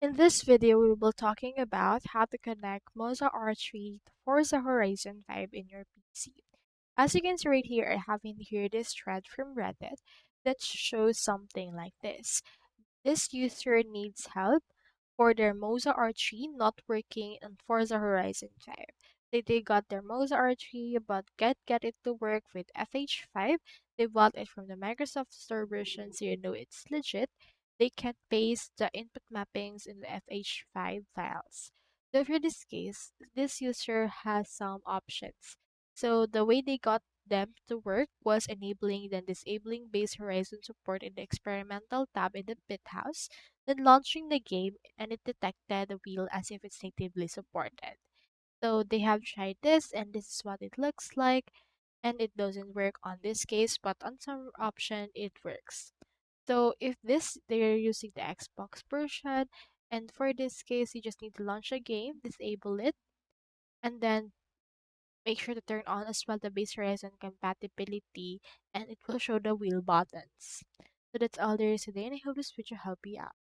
In this video, we will be talking about how to connect Moza R3 to Forza Horizon 5 in your PC. As you can see right here, I have in here this thread from Reddit that shows something like this. This user needs help for their Moza R3 not working on Forza Horizon 5. They got their Moza R3 but get it to work with FH5. They bought it from the Microsoft Store version so you know it's legit. They can paste the input mappings in the FH5 files. So for this case, this user has some options. So the way they got them to work was enabling then disabling base horizon support in the experimental tab in the BitHouse, then launching the game and it detected the wheel as if it's natively supported. So they have tried this and this is what it looks like, and it doesn't work on this case, but on some option it works. So if this they're using the Xbox version, and for this case you just need to launch a game, disable it, and then make sure to turn on as well the base horizon compatibility, and it will show the wheel buttons. So that's all there is today, and I hope this video helped you out.